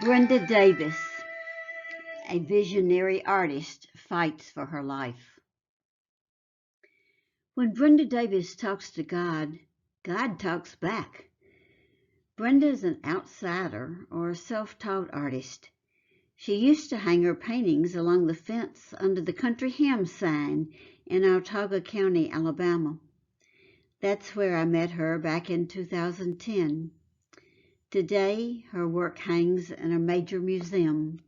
Brenda Davis, a visionary artist, fights for her life. When Brenda Davis talks to God, God talks back. Brenda is an outsider or a self-taught artist. She used to hang her paintings along the fence under the Country Ham sign in Autauga County, Alabama. That's where I met her back in 2010. Today, her work hangs in a major museum.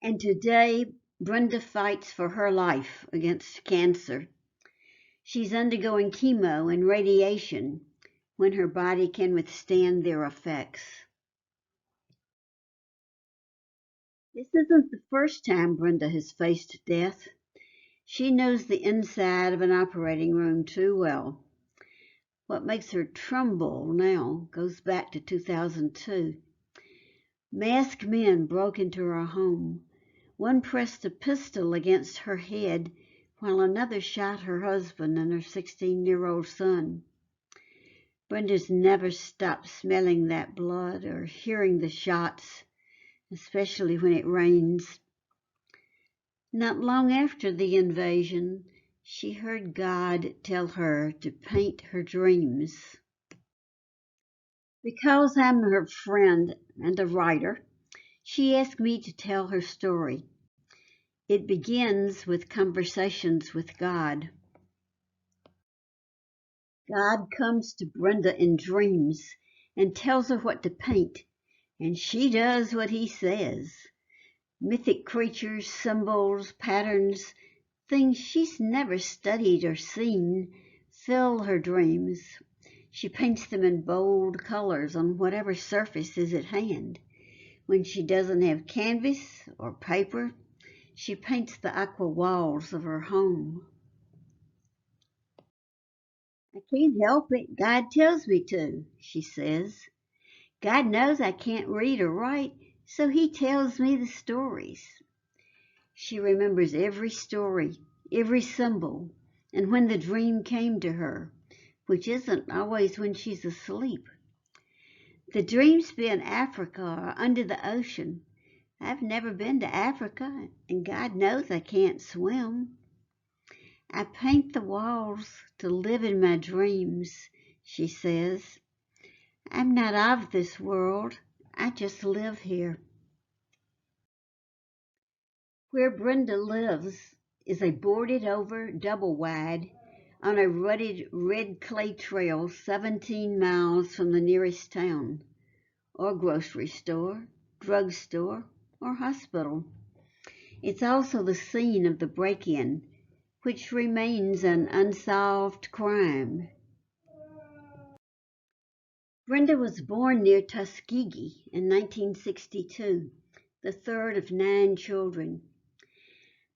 And today, Brenda fights for her life against cancer. She's undergoing chemo and radiation when her body can withstand their effects. This isn't the first time Brenda has faced death. She knows the inside of an operating room too well. What makes her tremble now goes back to 2002. Masked men broke into her home. One pressed a pistol against her head while another shot her husband and her 16-year-old son. Brenda's never stopped smelling that blood or hearing the shots, especially when it rains. Not long after the invasion, she heard God tell her to paint her dreams. Because I'm her friend and a writer, she asked me to tell her story. It begins with conversations with God. God comes to Brenda in dreams and tells her what to paint, and she does what he says. Mythic creatures, symbols, patterns, things she's never studied or seen, fill her dreams. She paints them in bold colors on whatever surface is at hand. When she doesn't have canvas or paper, she paints the aqua walls of her home. I can't help it. God tells me to, she says. God knows I can't read or write, so he tells me the stories. She remembers every story, every symbol, and when the dream came to her, which isn't always when she's asleep. The dreams be in Africa or under the ocean. I've never been to Africa, and God knows I can't swim. I paint the walls to live in my dreams, she says. I'm not of this world. I just live here. Where Brenda lives is a boarded-over double-wide on a rutted red clay trail 17 miles from the nearest town, or grocery store, drugstore, or hospital. It's also the scene of the break-in, which remains an unsolved crime. Brenda was born near Tuskegee in 1962, the third of 9 children.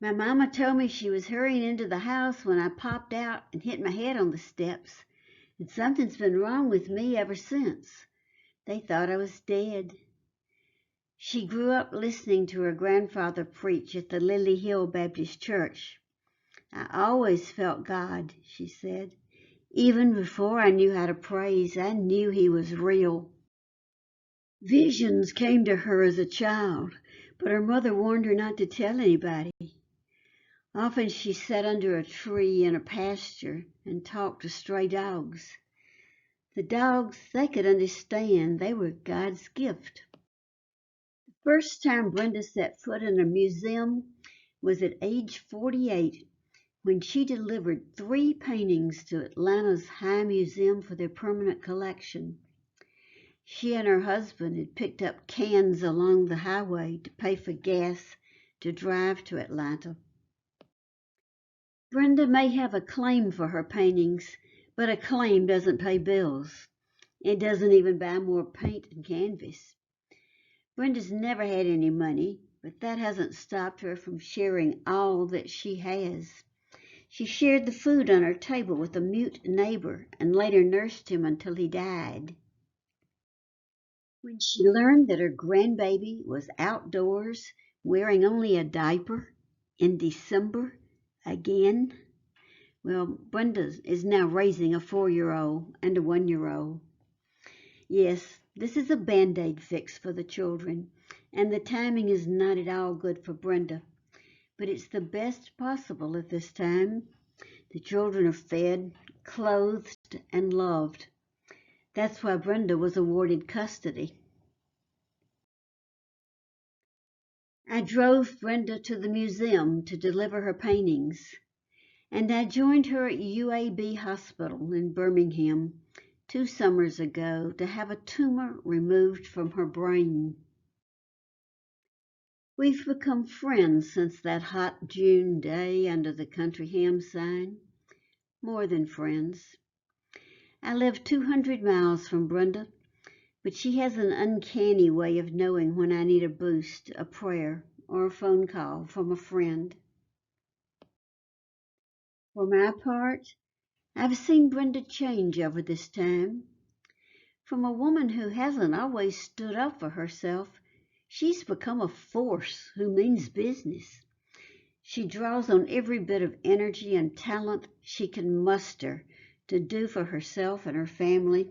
My mama told me she was hurrying into the house when I popped out and hit my head on the steps, and something's been wrong with me ever since. They thought I was dead. She grew up listening to her grandfather preach at the Lily Hill Baptist Church. I always felt God, she said. Even before I knew how to praise, I knew he was real. Visions came to her as a child, but her mother warned her not to tell anybody. Often she sat under a tree in a pasture and talked to stray dogs. The dogs, they could understand they were God's gift. The first time Brenda set foot in a museum was at age 48 when she delivered 3 paintings to Atlanta's High Museum for their permanent collection. She and her husband had picked up cans along the highway to pay for gas to drive to Atlanta. Brenda may have a claim for her paintings, but a claim doesn't pay bills. It doesn't even buy more paint and canvas. Brenda's never had any money, but that hasn't stopped her from sharing all that she has. She shared the food on her table with a mute neighbor and later nursed him until he died. When she learned that her grandbaby was outdoors wearing only a diaper in December again, well, Brenda is now raising a 4-year-old and a 1-year-old. Yes, This is a Band-Aid fix for the children, and the timing is not at all good for Brenda, but it's the best possible at this time. The children are fed, clothed, and loved. That's why Brenda was awarded custody. I drove Brenda to the museum to deliver her paintings, and I joined her at UAB Hospital in Birmingham 2 summers ago to have a tumor removed from her brain. We've become friends since that hot June day under the country ham sign. More than friends. I live 200 miles from Brenda, but she has an uncanny way of knowing when I need a boost, a prayer, or a phone call from a friend. For my part, I've seen Brenda change over this time. From a woman who hasn't always stood up for herself, she's become a force who means business. She draws on every bit of energy and talent she can muster to do for herself and her family,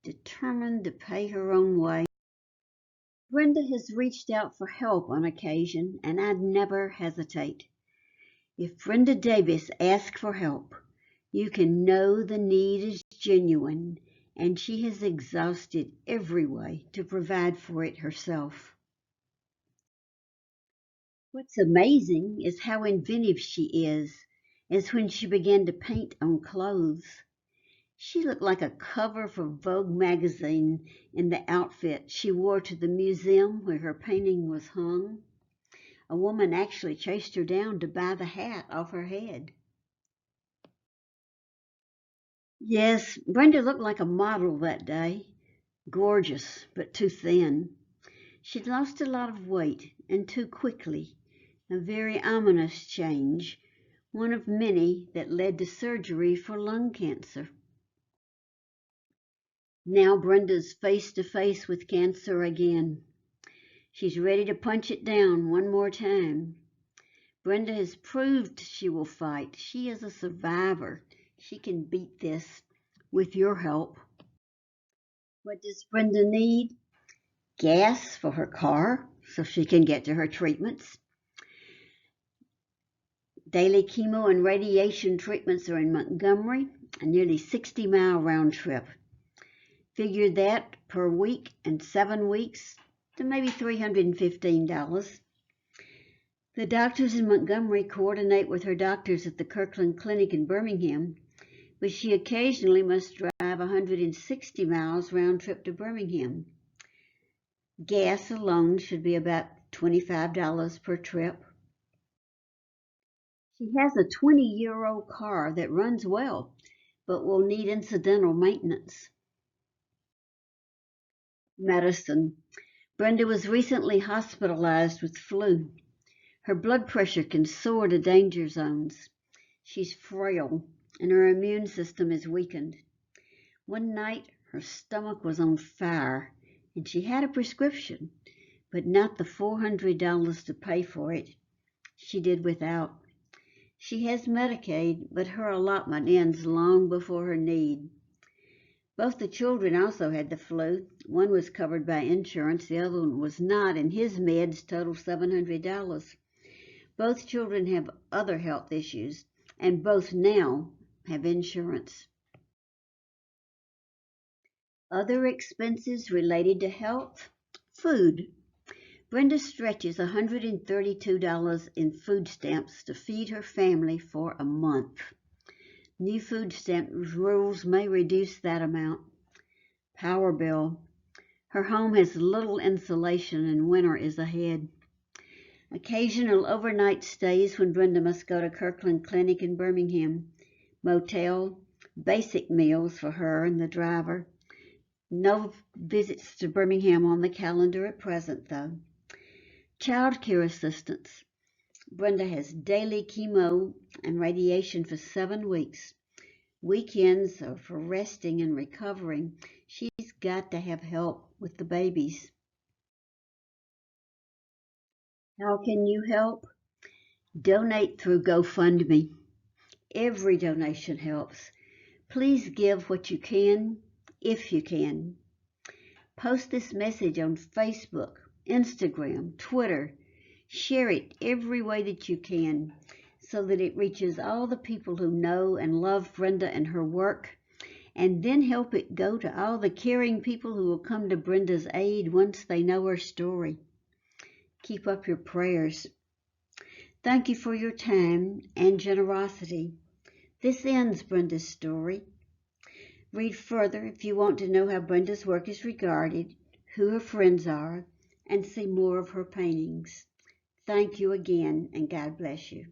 determined to pay her own way. Brenda has reached out for help on occasion, and I'd never hesitate. If Brenda Davis asks for help, you can know the need is genuine, and she has exhausted every way to provide for it herself. What's amazing is how inventive she is, as when she began to paint on clothes. She looked like a cover for Vogue magazine in the outfit she wore to the museum where her painting was hung. A woman actually chased her down to buy the hat off her head. Yes, Brenda looked like a model that day. Gorgeous, but too thin. She'd lost a lot of weight, and too quickly. A very ominous change, one of many that led to surgery for lung cancer. Now Brenda's face to face with cancer again. She's ready to punch it down one more time. Brenda has proved she will fight. She is a survivor. She can beat this with your help. What does Brenda need? Gas for her car so she can get to her treatments. Daily chemo and radiation treatments are in Montgomery, a nearly 60-mile round trip. Figure that per week and 7 weeks to maybe $315. The doctors in Montgomery coordinate with her doctors at the Kirkland Clinic in Birmingham, but she occasionally must drive 160 miles round trip to Birmingham. Gas alone should be about $25 per trip. She has a 20-year-old car that runs well, but will need incidental maintenance. Medicine. Brenda was recently hospitalized with flu. Her blood pressure can soar to danger zones. She's frail, and her immune system is weakened. One night, her stomach was on fire, and she had a prescription, but not the $400 to pay for it. She did without. She has Medicaid, but her allotment ends long before her need. Both the children also had the flu. One was covered by insurance, the other one was not, and his meds total $700. Both children have other health issues, and both now have insurance. Other expenses related to health? Food. Brenda stretches $132 in food stamps to feed her family for a month. New food stamp rules may reduce that amount. Power bill. Her home has little insulation and winter is ahead. Occasional overnight stays when Brenda must go to Kirkland Clinic in Birmingham. Motel, basic meals for her and the driver. No visits to Birmingham on the calendar at present, though. Child care assistance. Brenda has daily chemo and radiation for 7 weeks. Weekends are for resting and recovering. She's got to have help with the babies. How can you help? Donate through GoFundMe. Every donation helps. Please give what you can, if you can. Post this message on Facebook, Instagram, Twitter. Share it every way that you can so that it reaches all the people who know and love Brenda and her work, and then help it go to all the caring people who will come to Brenda's aid once they know her story. Keep up your prayers. Thank you for your time and generosity. This ends Brenda's story. Read further if you want to know how Brenda's work is regarded, who her friends are, and see more of her paintings. Thank you again, and God bless you.